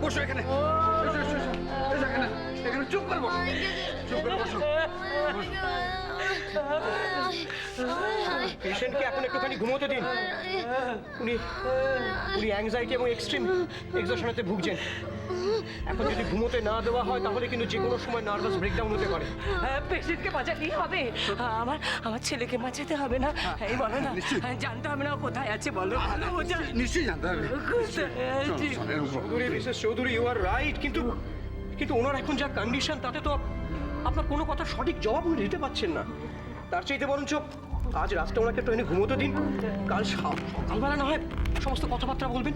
বসো এখানে, এসো, এসো, এসো, এসো এখানে, এখানে চুপ করে বসো, চুপ করে বসো, বসো। পেশেন্টকে এখন একটুখানি ঘুমোতে দিন। উনি উনি অ্যাংজাইটি এবং এক্সট্রিম এক্সশনেতে ভুগছেন। এখন যদি ঘুমোতে না দেওয়া হয় তাহলে কিন্তু যে কোনো সময় নার্ভাস ব্রেকডাউন হতে পারে। পেশেন্টকে বাঁচাতেই হবে। আমার আমার ছেলেকে বাঁচাতে হবে না? এই বলো না, জানতে হবে না ও কোথায় আছে, বলো। নিশ্চয়ই জানতে হবে। Chowdhury, Mrs Chowdhury, you are right, কিন্তু কিন্তু ওনার এখন যা কন্ডিশন তাতে তো আপনার কোনো কথা সঠিক জবাব উনি দিতে পারছেন না। তার চাইতে বরঞ্চ আজ রাতটা ওনাকে একটু ঘুমোতে দিন, কাল সকালবেলা না হয় সমস্ত কথাবার্তা বলবেন।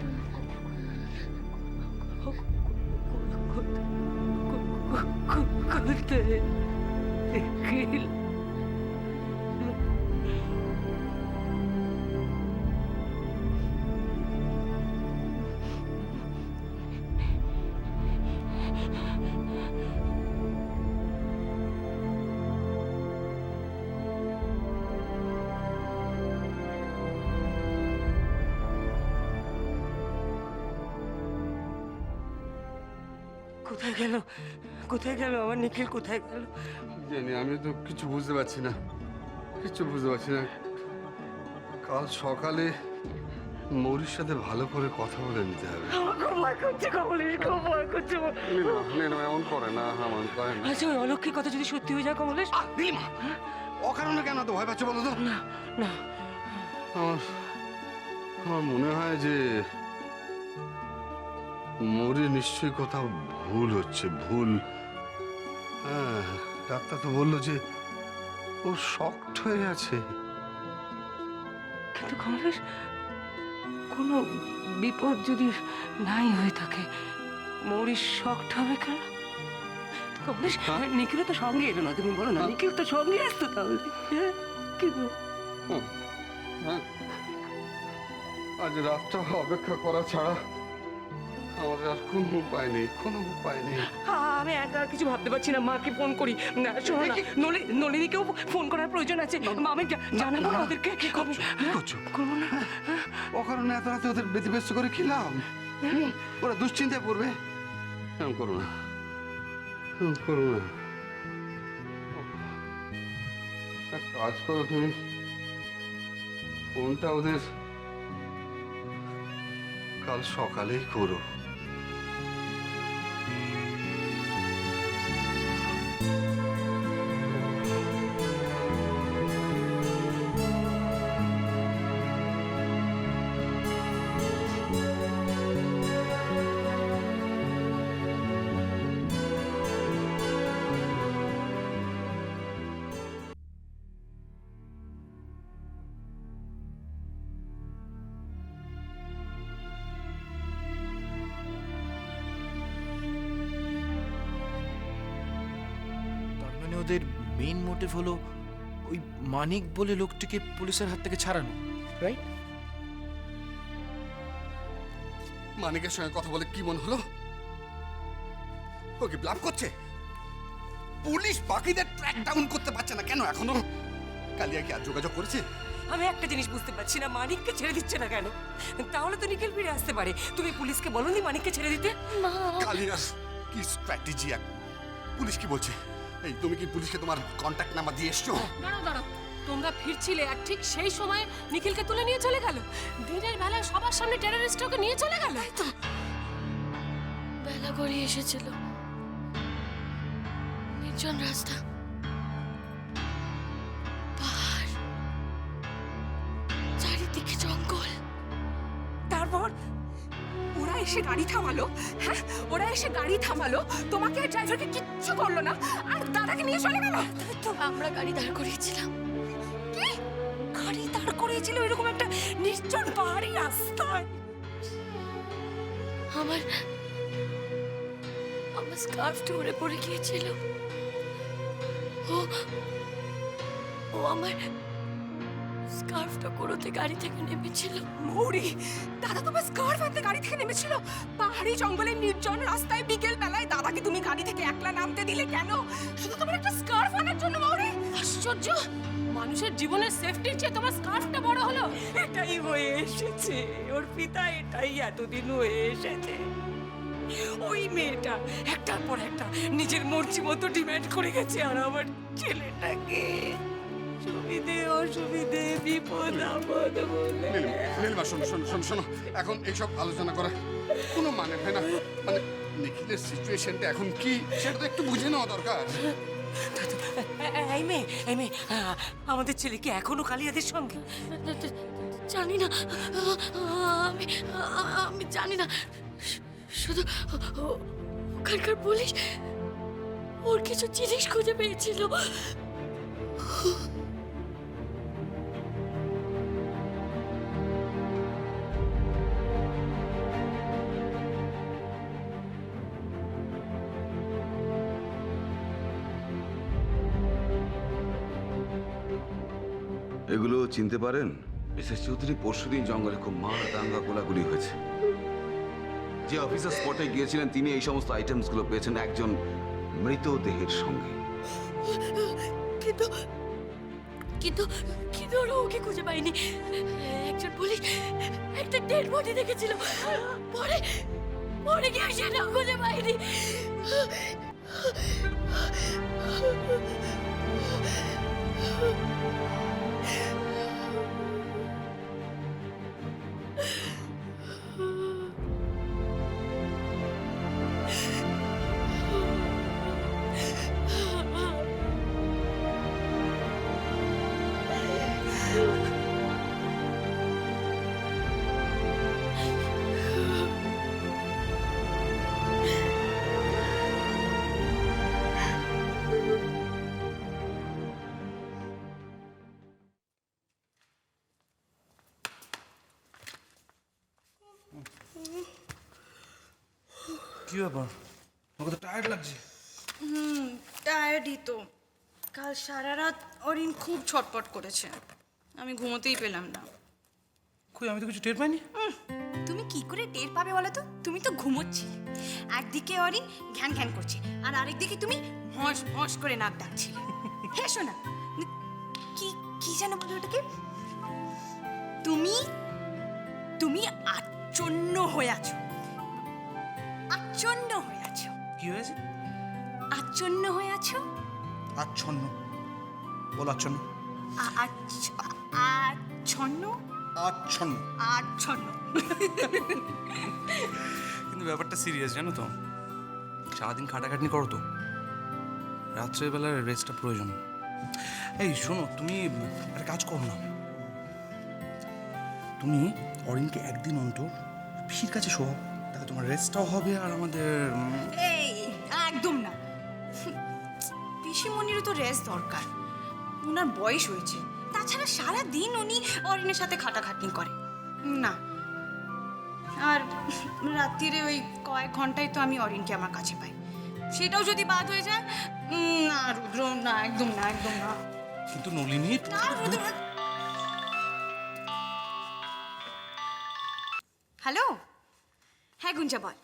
কোথায় গেল, কোথায় গেল আমার নিখিল, কোথায় গেল? জানি, আমি তো কিছু বুঝতে পারছি না, কিছু বুঝতে পারছি না। কাল সকালে মৌরির সাথে ভালো করে কথা বলে নিতে হবে। আমার খুব ভয় করছে কমলেশ, খুব ভয় করছে। এমন করে না, এমন করে না। আচ্ছা, ওই অলক্ষীর কথা যদি সত্যি হয়ে যায় কমলেশ? নীলিমা, অকারণে কেন তো ভয় পাচ্ছ বলো তো? না না, আমার আমার মনে হয় যে মৌরির নিশ্চয়ই কোথাও ভুল হচ্ছে, ভুল। হ্যাঁ, ডাক্তার তো বললো যে ও শক্ট হয়ে আছে। কিন্তু কমলেশ, কোনো বিপদ যদি নাই হয়ে থাকে, মৌরির শক্ট হবে কেন? কমলেশ, নিখিল তো সঙ্গে এলো না, তুমি বলো না, নিখিল তো সঙ্গে আসতো তাহলে। হ্যাঁ, কি গো? হ্যাঁ, আজ রাতটা অপেক্ষা করা ছাড়া আমাদের আর কোনো উপায় নেই, কোনো উপায় নেই। আমি একা আর কিছু ভাবতে পারছি না, মাকে ফোন করি। না শোনো না, নলিনীকেও ফোন করার প্রয়োজন আছে। আমি জানাবো না ওদেরকে। কি করছো, কি করছো? করবো না। অকারণে এত রাতে ওদের ব্যতিব্যস্ত করে খেলাম, ওরা দুশ্চিন্তায় পড়বে। এমন করো না, এমন করো না। এক কাজ করো, তুমি ফোনটা ওদের কাল সকালেই করো। তার মানে ওদের মেইন মোটিভ হলো ওই মানিক বলে লোকটিকে পুলিশের হাত থেকে ছাড়ানো, রাইট? মানিকের সঙ্গে কথা বলে কি মনে হলো? ওকে ব্লাফ করছে। পুলিশ বাকিদের ট্র্যাক ডাউন করতে পারছে না কেন এখনো? কালিয়া কি আর যোগাযোগ করেছে? আমি একটা জিনিস বুঝতে পারছি না, মানিককে ছেড়ে দিচ্ছে না কেন? তাহলে তো নিখিল ফিরে আসতে পারে। তুমি পুলিশকে বলোনি মানিককে ছেড়ে দিতে? কালিয়ার কি স্ট্র্যাটেজি? পুলিশ কি বলছে? এই তুমি কি পুলিশকে তোমার কন্ট্যাক্ট নাম্বার দিয়ে এসছো? দাঁড়াও দাঁড়াও, তোমরা ফিরছিলে আর ঠিক সেই সময় নিখিলকে তুলে নিয়ে চলে গেল। দিনের বেলায় সবার সামনে টেররিস্টকে নিয়ে চলে গেল। তাই তো, বেলা গড়িয়ে এসেছিল, নির্জন রাস্তা, পাহাড়, চারিদিকে জঙ্গল। তারপর ওরা এসে গাড়ি থামালো। হ্যাঁ, ওরা এসে গাড়ি থামালো, তোমাকে আর ড্রাইভারকে কিচ্ছু করলো না, আর দাদাকে নিয়ে চলে গেল। তো আমরা গাড়ি দাঁড় করিয়েছিলাম। কি গাড়ি দাঁড় করিয়েছিল এরকম একটা নির্জন পাহাড়ি রাস্তায়? আমার আমার স্কার্ফটা উড়ে পড়ে গিয়েছিল। ও ও আমার স্কার্ফটা কুড়োতে গাড়ি থেকে নেমেছিল। মৌরি, দাদা তোমার স্কার্ফ হাতে গাড়ি থেকে নেমেছিল পাহাড়ি জঙ্গলের নির্জন রাস্তায় বিকেল বেলায়। দাদাকে তুমি গাড়ি থেকে একলা নামতে দিলে কেন? শুধু তোমার একটা স্কার্ফ আনার জন্য? মৌরি, আশ্চর্য! মানুষের জীবনের সেফটির চেয়ে তোমার স্কার্ফটা বড় হলো। এটাই হয়ে এসেছে, ওর পিতা এটাই এতদিন হয়ে এসেছে। ওই মেয়েটা একটার পর একটা নিজের মর্জি মতো ডিমান্ড করে গেছে, আর আমার ছেলেটাকে সুবিধে অসুবিধে বিপদ আপদ বলে। নীলিমা শোনো শোনো শোনো শোনো, এখন এইসব আলোচনা করা কোনো মানে হয় না। মানে নিখিলের সিচুয়েশনটা এখন কি সেটা তো একটু বুঝে নেওয়া দরকার। এই মেয়ে, আমাদের ছেলে কি এখনো কালিয়াদের সঙ্গে? জানি না, আমি আমি জানি না। শুধু ওখানকার পুলিশ ওর কিছু জিনিস খুঁজে পেয়েছিল। এগুলো চিনতে পারেন? মিসেস চৌধুরী পরশুদিন জঙ্গলে খুব মার দাঙ্গা গোলাগুলি হয়েছে। যে অফিসার স্পটে গিয়েছিলেন তিনি এই সমস্ত আইটেমসগুলো পেয়েছেন একজন মৃতদেহের সঙ্গে। কিন্তু কিন্তু কিন্তু ওরা ওকে খুঁজে পায়নি। একজন পুলিশ একটা ডেড বডি দেখেছিল, পরে পরে গিয়ে সেটা খুঁজে পায়নি। কি ব্যাপার, আমাকে তো টায়ার্ড লাগছে। টায়ার্ডই তো। কাল সারা রাত অরিন খুব ছটপট করেছে, আমি ঘুমোতেই পেলাম না। কই, আমি তো কিছু টের পাইনি। তুমি কি করে টের পাবে বলো তো? তুমি তো ঘুমোচ্ছিলে। একদিকে অরিন ঘ্যান ঘ্যান করছে, আর আরেকদিকে তুমি হস হস করে নাক ডাকছিলে। হ্যাঁ শোনা, কি কি যেন বলো ওটাকে? তুমি তুমি আচ্ছন্ন হয়ে আছো। আচ্ছন্ন হয়ে আছো। কি হয়েছে? আচ্ছন্ন হয়ে আছো। আচ্ছন্ন বল, আচ্ছন্ন। আচ্ছন্ন আচ্ছন্ন। আচ্ছন্ন। কিন্তু ব্যাপারটা সিরিয়াস, জানো তো। সারাদিন খাটাখাটনি করো তো, রাত্রেবেলার রেস্টটা প্রয়োজন। এই শোনো, তুমি একটা কাজ করো না, তুমি অরিনকে একদিন অন্তর পিসির কাছে শোও, তাতে তোমার রেস্টটাও হবে আর আমাদের এই একদম না। পিসিমণিরও তো রেস্ট দরকার, ওনার বয়স হয়েছে। তাছাড়া সারা দিন উনি অরিনের সাথে খাটাখাটনি করে না। আর রাত্রিরে ওই কয়েক ঘন্টায় তো আমি অরিনকে আমার কাছে পাই, সেটাও যদি বাদ হয়ে যায়, না রুদ্র, না একদম না, একদম না। কিন্তু নলিনী, না রুদ্র। হ্যালো, হ্যাঁ গুঞ্জা বল।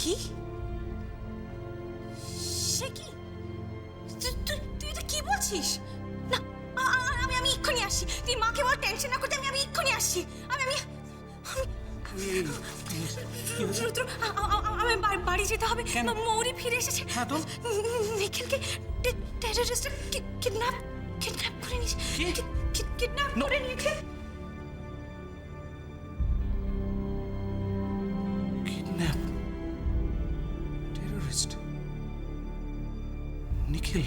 কি? সে কি? তুই এটা কি বলছিস? না, আমি এক্ষুনি আসছি। তুই মাকে বল টেনশন না করতে, আমি এক্ষুনি আসছি। আমি রুদ্র, আমার বাড়ি যেতে হবে। মৌরি ফিরে এসেছে। হ্যাঁ তো? নিখিলকে টেররিস্টরা কিডন্যাপ করে নিয়েছে। কিডন্যাপ করে নিয়েছে। কিডন্যাপ, টেররিস্ট, নিখিল।